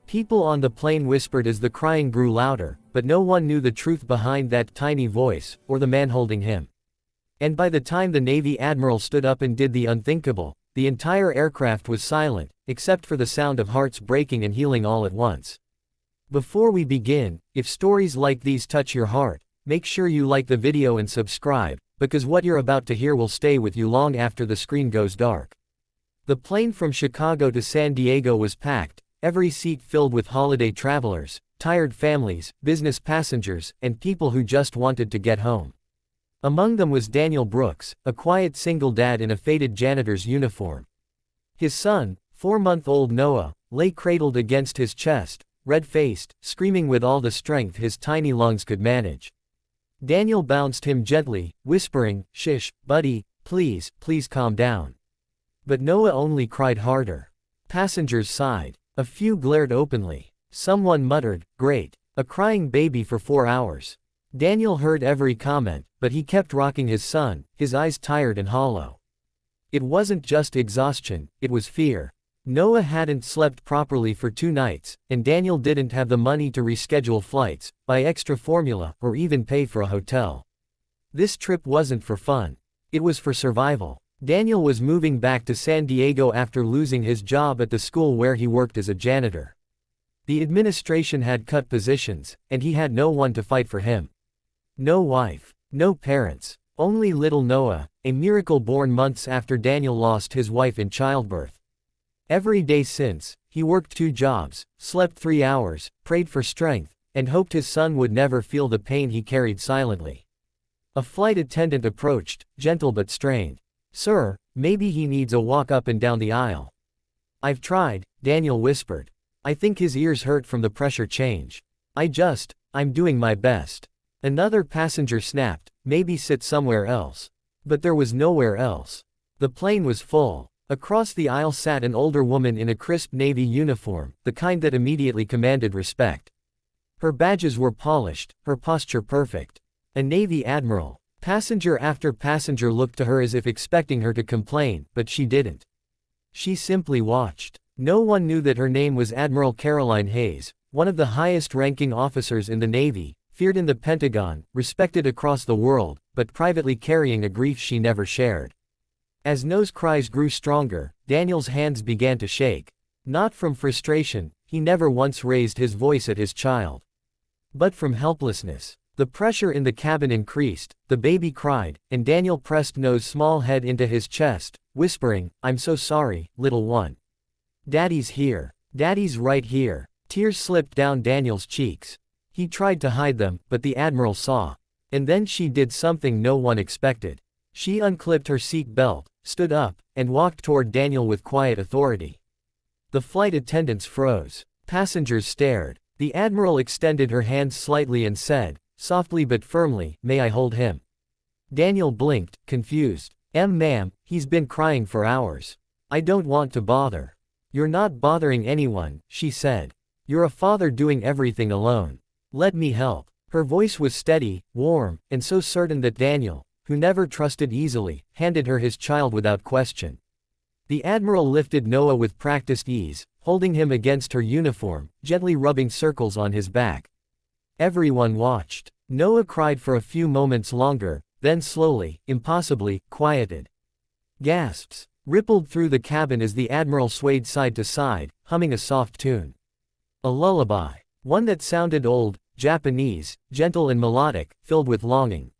People on the plane whispered as the crying grew louder, but no one knew the truth behind that tiny voice, or the man holding him. And by the time the Navy Admiral stood up and did the unthinkable, the entire aircraft was silent, except for the sound of hearts breaking and healing all at once. Before we begin, if stories like these touch your heart, make sure you like the video and subscribe, because what you're about to hear will stay with you long after the screen goes dark. The plane from Chicago to San Diego was packed, every seat filled with holiday travelers, tired families, business passengers, and people who just wanted to get home. Among them was Daniel Brooks, a quiet single dad in a faded janitor's uniform. His son, 4-month-old Noah, lay cradled against his chest, red-faced, screaming with all the strength his tiny lungs could manage. Daniel bounced him gently, whispering, "Shish, buddy, please, please calm down." But Noah only cried harder. Passengers sighed. A few glared openly. Someone muttered, "Great. A crying baby for 4 hours." Daniel heard every comment, but he kept rocking his son, his eyes tired and hollow. It wasn't just exhaustion, it was fear. Noah hadn't slept properly for 2 nights, and Daniel didn't have the money to reschedule flights, buy extra formula, or even pay for a hotel. This trip wasn't for fun. It was for survival. Daniel was moving back to San Diego after losing his job at the school where he worked as a janitor. The administration had cut positions, and he had no one to fight for him. No wife, no parents, only little Noah, a miracle born months after Daniel lost his wife in childbirth. Every day since, he worked 2 jobs, slept 3 hours, prayed for strength, and hoped his son would never feel the pain he carried silently. A flight attendant approached, gentle but strained. "Sir, maybe he needs a walk up and down the aisle." "I've tried," Daniel whispered. "I think his ears hurt from the pressure change. I'm doing my best." Another passenger snapped, "Maybe sit somewhere else." But there was nowhere else. The plane was full. Across the aisle sat an older woman in a crisp Navy uniform, the kind that immediately commanded respect. Her badges were polished, her posture perfect. A Navy Admiral. Passenger after passenger looked to her as if expecting her to complain, but she didn't. She simply watched. No one knew that her name was Admiral Caroline Hayes, one of the highest-ranking officers in the Navy, feared in the Pentagon, respected across the world, but privately carrying a grief she never shared. As Noah's cries grew stronger, Daniel's hands began to shake. Not from frustration, he never once raised his voice at his child. But from helplessness. The pressure in the cabin increased, the baby cried, and Daniel pressed Noah's small head into his chest, whispering, "I'm so sorry, little one. Daddy's here. Daddy's right here." Tears slipped down Daniel's cheeks. He tried to hide them, but the Admiral saw. And then she did something no one expected. She unclipped her seat belt, stood up, and walked toward Daniel with quiet authority. The flight attendants froze. Passengers stared. The Admiral extended her hand slightly and said, softly but firmly, "May I hold him?" Daniel blinked, confused. Ma'am, he's been crying for hours. I don't want to bother." "You're not bothering anyone," she said. "You're a father doing everything alone. Let me help." Her voice was steady, warm, and so certain that Daniel, who never trusted easily, handed her his child without question. The Admiral lifted Noah with practiced ease, holding him against her uniform, gently rubbing circles on his back. Everyone watched. Noah cried for a few moments longer, then slowly, impossibly, quieted. Gasps rippled through the cabin as the Admiral swayed side to side, humming a soft tune. A lullaby. One that sounded old, Japanese, gentle and melodic, filled with longing.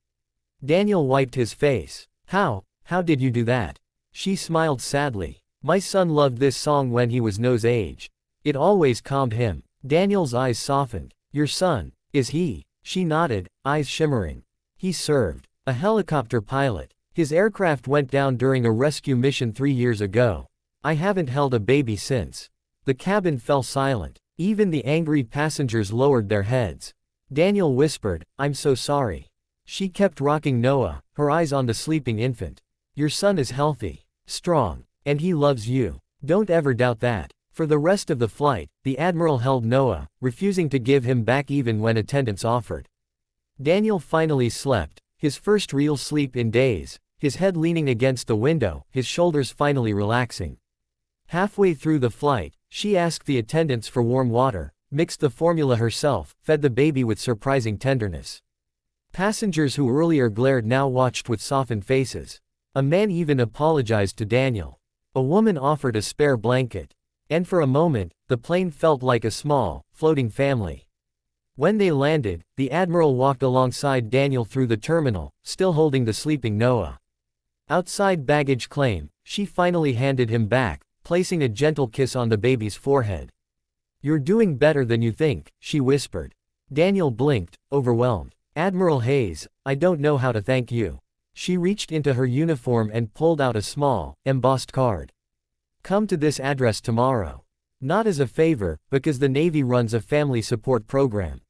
Daniel wiped his face. How did you do that?" She smiled sadly. "My son loved this song when he was Noah's age. It always calmed him." Daniel's eyes softened. "Your son, is he?" She nodded, eyes shimmering. "He served. A helicopter pilot. His aircraft went down during a rescue mission 3 years ago. I haven't held a baby since." The cabin fell silent. Even the angry passengers lowered their heads. Daniel whispered, "I'm so sorry." She kept rocking Noah, her eyes on the sleeping infant. "Your son is healthy, strong, and he loves you. Don't ever doubt that." For the rest of the flight, the Admiral held Noah, refusing to give him back even when attendants offered. Daniel finally slept, his first real sleep in days, his head leaning against the window, his shoulders finally relaxing. Halfway through the flight, She asked the attendants for warm water, mixed the formula herself, fed the baby with surprising tenderness. Passengers who earlier glared now watched with softened faces. A man even apologized to Daniel. A woman offered a spare blanket. And for a moment, the plane felt like a small, floating family. When they landed, the Admiral walked alongside Daniel through the terminal, still holding the sleeping Noah. Outside baggage claim, she finally handed him back, placing a gentle kiss on the baby's forehead. "You're doing better than you think," she whispered. Daniel blinked, overwhelmed. "Admiral Hayes, I don't know how to thank you." She reached into her uniform and pulled out a small, embossed card. "Come to this address tomorrow. Not as a favor, because the Navy runs a family support program.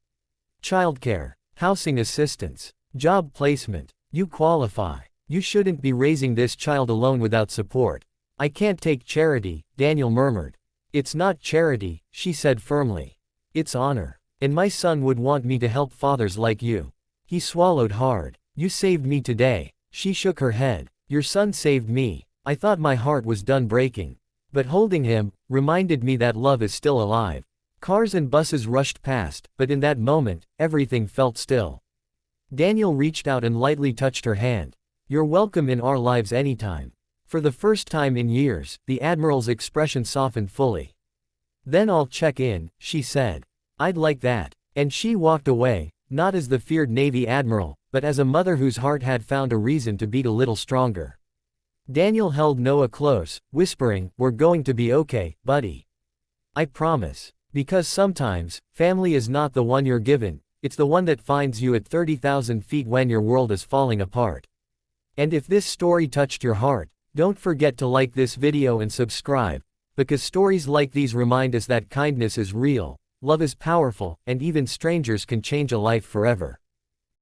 Childcare, housing assistance, job placement. You qualify. You shouldn't be raising this child alone without support." "I can't take charity," Daniel murmured. "It's not charity," she said firmly. "It's honor. And my son would want me to help fathers like you." He swallowed hard. "You saved me today." She shook her head. "Your son saved me. I thought my heart was done breaking. But holding him reminded me that love is still alive." Cars and buses rushed past, but in that moment, everything felt still. Daniel reached out and lightly touched her hand. "You're welcome in our lives anytime." For the first time in years, the Admiral's expression softened fully. "Then I'll check in," she said. "I'd like that." And she walked away, not as the feared Navy Admiral, but as a mother whose heart had found a reason to beat a little stronger. Daniel held Noah close, whispering, "We're going to be okay, buddy. I promise." Because sometimes, family is not the one you're given, it's the one that finds you at 30,000 feet when your world is falling apart. And if this story touched your heart, don't forget to like this video and subscribe, because stories like these remind us that kindness is real, love is powerful, and even strangers can change a life forever.